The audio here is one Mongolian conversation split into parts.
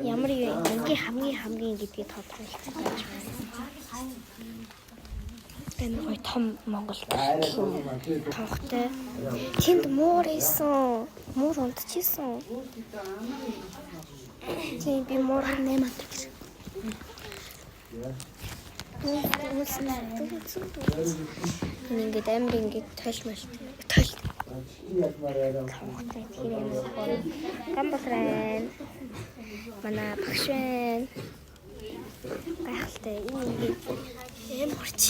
Ямар ингийн хамгийн гэдгийг тодорхойлж байна. Энэ гоё том Монгол тохтой. Тэнд муур исэн. Муур унтчихсан. Тийм би муур нэмээд гэр. Ингээд амир ингээд тайлмал. Тохтой тийм юм. Гамбалран. Манай багш байна. Гайхалтай энэ юм хурц.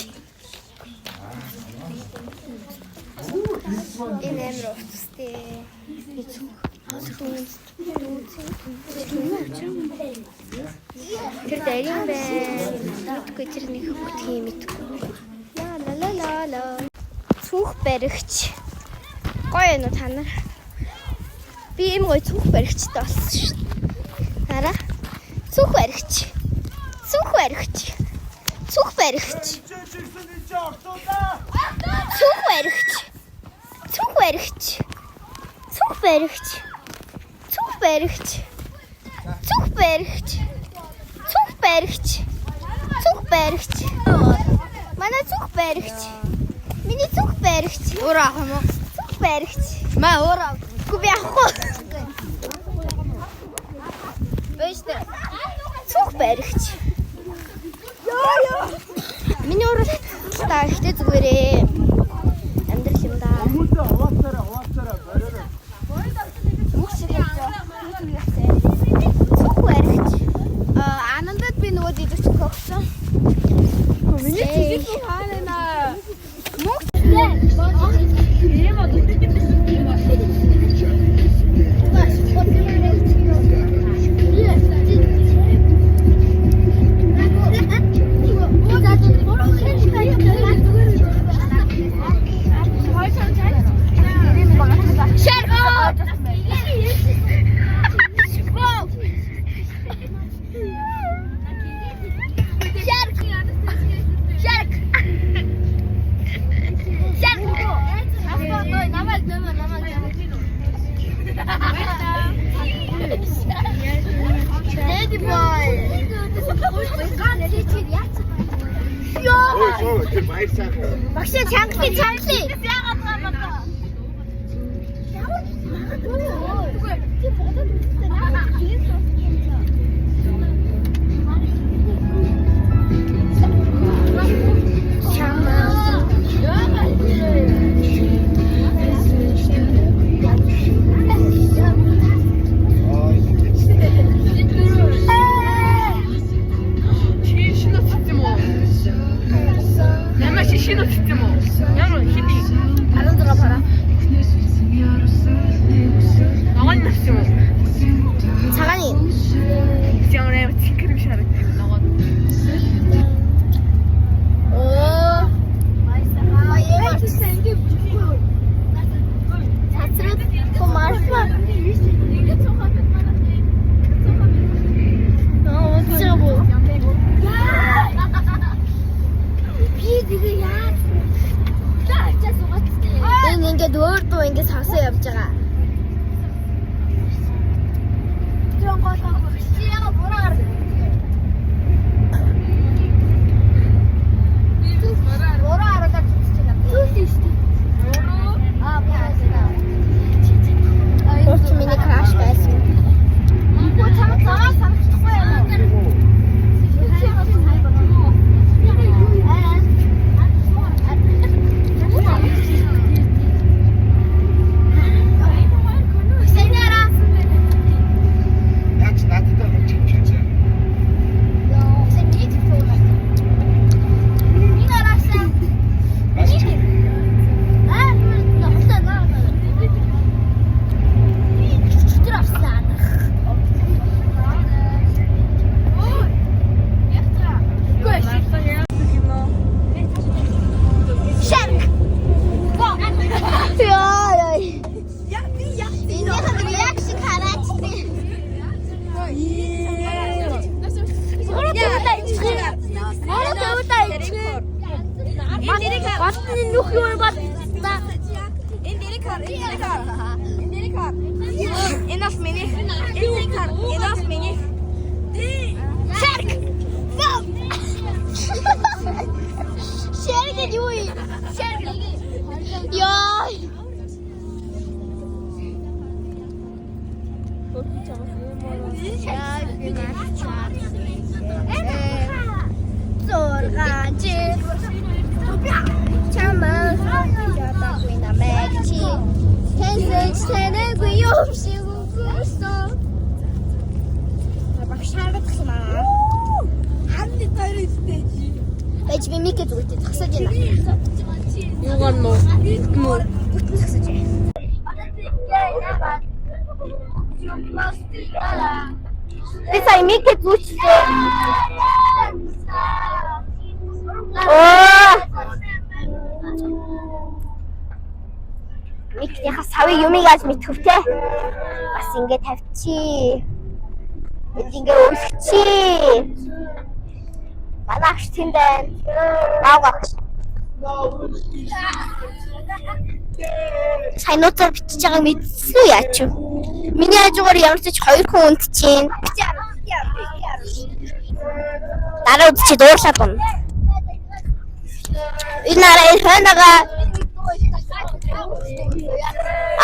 Энэ амир уцтай. Тэр дэрийн байна. Мэдгүй тэрний хөвгтгий мэдгүй. Ла. Цүнх баригч. Гоё юм уу та нар? Би ийм гоё цүнх баригчтай болсон шүү дээ. Хараа. Цүнх баригч. Манай цүнх баригч. Миний цүнх баригч. Ураа хам. Цүнх баригч. Маа ураа. Гүби ахгүй. Бэстэ. Цүнх баригч. Ёо. Миний ураа та ихтэй зүгээрээ. Амьдрал юм да. Хаваатараа бариараа. Мөчтэй яа. Цүнх баригч. Анандад би нөгөө дидэгч өгсөн. Миний телефон хаана? Багш чангалий. Ингээд өөртөө ингээд савсаа явж байгаа. Миний краш байсан. Enough minute. Enough minute. Shark. Shark is doing. Shark. Yeah. Зорганжи. Чамаа ятахгүй намайг чи тэнцэж танаагүй юм шиг үгүйсэн. Багшаардаг юм аа. Ханны тойролтой чи. Бэж би микэ зүгтээ тасаж байна. Юугаар нөө? Мөр. Тасаж байна. Би сая микэ зүгтээ. Микийнхаа савыг юмигаас мэдхэвтэй. Бас ингэ тавьчих. Ингэ өсгөчих. Манайш тийм байна. Аагаах. Сайнуудаар бичиж байгааг мэдсэн үү яач вэ? Миний хажуугаар ямар ч 2 хүн унтчихээн. Дараа үдчи дуурлаад байна. Энэ арай ханага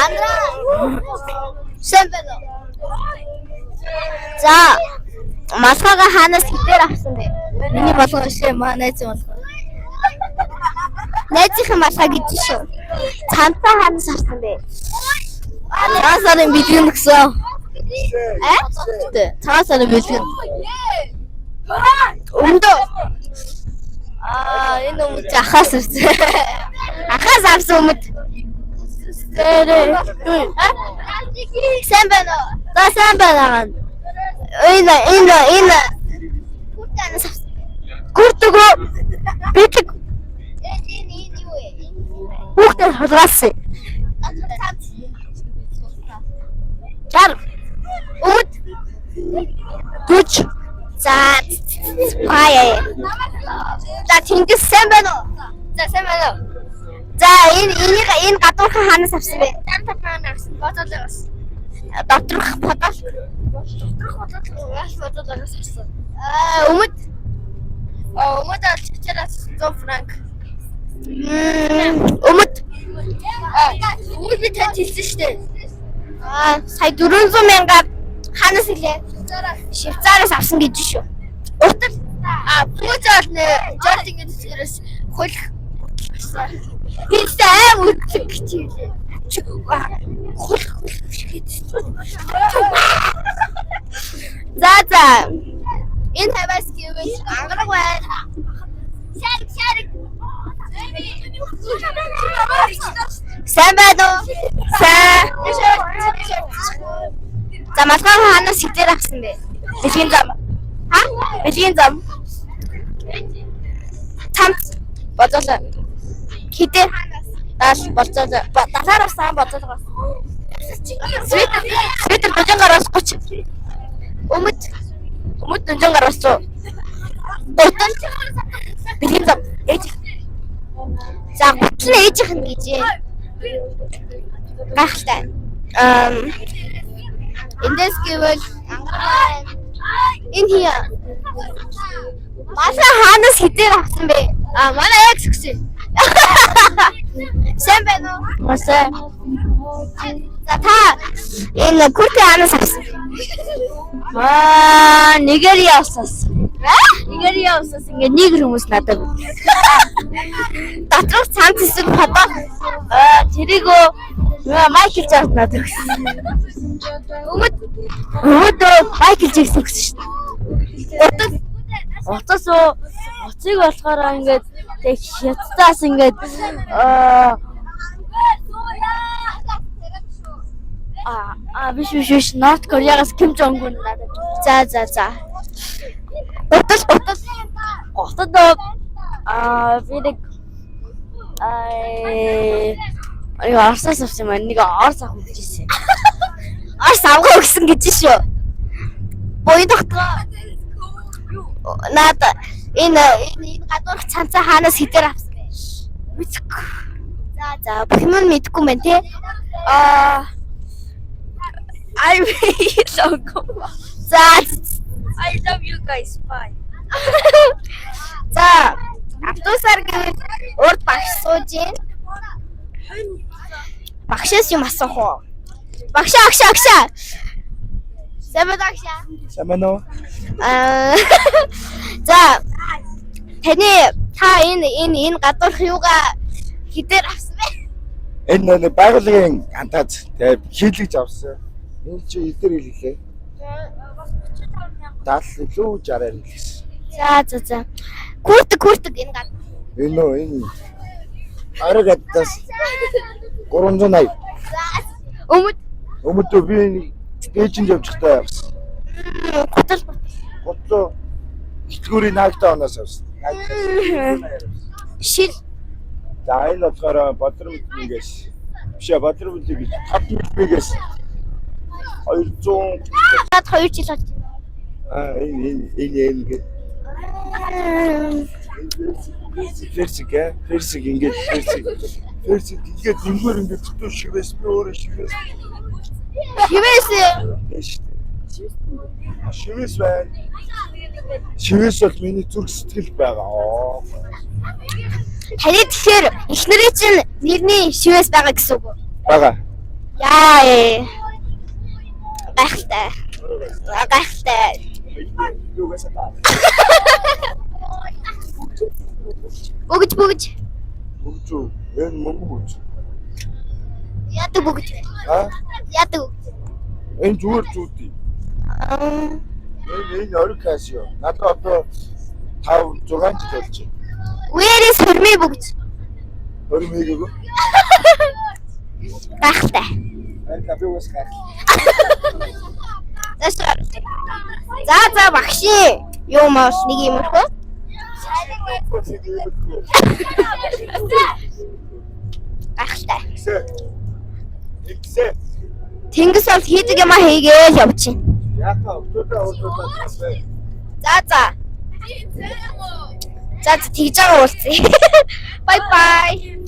Андра Сэмбэнэ. За масхага ханаас хитээр авсан бэ? Миний болгоо шээ найз болгоо. Найзынхаа масхаг гэж шүү. Цантаа ханаас авсан бэ? Цагаасарын бэлгэн гэсэн. Цагаасарын бэлгэн. Өмдөө. Энэ өмд ахаас ирсэн. Ахаас авсан өмд. Сайн байна уу? За сайн байна. Энэ. Гүртгөө. Битэг. Энэ юу вэ? Хүүхдээ хадгалсан. Чар. Өмд. Түч. За паяа. За тэнгис сайн байна уу? За сайн байна уу? За энэ гадуурхан ханаас авсан бэ? Тантай хаана авсан? Бодолоос. Доторх бодол. Бодолоос авсан. Өмд. Өмд алччаас 100 франк. Өмд. Өмд би тань хэлсэн шүү дээ. Сая 400 мянгаар ханаас илээ? Швейцараас авсан гэж шүү. Уртал пүүжэл нэ жолтинг гэсээрээс хөлх. Битээ үтэг чийлээ. Хөлх шигэд. За. Энэ таваас гэвэл ангараг байна. Шарик. Сайн байна уу? Сайн. За масхаа ханаас хитээр авсан бэ? Бэлгийн зам. Бэлгийн зам. Тамц бодлоо. Хитээр даш болцоо. Дасаар авсан бодлоо. Свитер дожонгараас 30. Өмд дожонгараас 100. Дутан. Бэлгийн зам. За 30 ээжийнх нь гэж. Гахалтай. Эндээс гэвэл энэ хий. Масаа хаанаас хитээр авсан бэ? Манай яг зүгсэн. Сайн байна уу? Масаа. За та энэ куртэ хаанаас авсан? Нигериаасаас. Нигериаасаас ингээ нэг хүмүүс надад. Доторх цанц хэсэг фото. Тэрийг Майкл Джексон надад өгсөн. Өмд Майкл Джексон өгсөн шүү дээ. Уцыг болохоор ингээд тэг хятадаас ингээд биш Норт Кореягаас Ким Жонг Ун надад. За. Утад видик Орсоос авсан маань нэг Орс авах үзчихсэн. Орс авах өгсөн гэж шүү. Боёд тогтгоо. Надаа энэ гадуурх цанцаа хаанаас хитээр авсан бэ? Мэдгүй. За бүх юм мэдгүй мэн те. I really don't go. За I love you guys. Bye. за автобусаар гэвэл урд багш сууж гин. Багшаас юм асуух уу? Багшаа. Самадагшаа. Самано. За таны та энэ гадуурх юугаа хідээр авсан бэ? Энэ нэг байгууллагын хантаац тэг хийлгэж авсан. Энэ чи эдгээр хэлээ. 70 илүү 60-аар хэлсэн. За. Күртэг энэ гад. Энэ арга гадаас 380. Өмнөд би ээжинд явчихтаа авсан. Гоцоо итгэврийн наагтаа оноос авсан. Шил. За энэ болохоор бодрмтгээс бишээ бодрмтг гэж 500-ээс 200 Наад 2 жил болж энэ ингэ ферсик ингээд ферсик ингээд зөнгөөр ингээд төтөө шивээс би өөрөө шивээс байна. Шивээс бол миний зүрх сэтгэл байгаа. Таны тэгэхээр эхнэрээ чинь нэрний шивээс байгаа гэсэн үг үү? Бага. Яа. Гайхалтай. Юугасаа таа. Бүгж. Бүгчүү. Энэ мөнгө. Яадаг бүгж. Яадаг. Энэ зүгээр зүйтэй. Энэ орикас юу? Надад одоо 5 6 жил болж байна. Where is хөрмий бүгж? Хөрмийг үү? Гайхалтай. Энэ кафе ус гайх. За багши. Юу маш нэг юм уу? Гайхалтай. Эксэ. Тэнгис бол хийдэг юм хийгээл явчих. Яата өдөөдөө За тэгж байгаа уулзъя. Bye bye.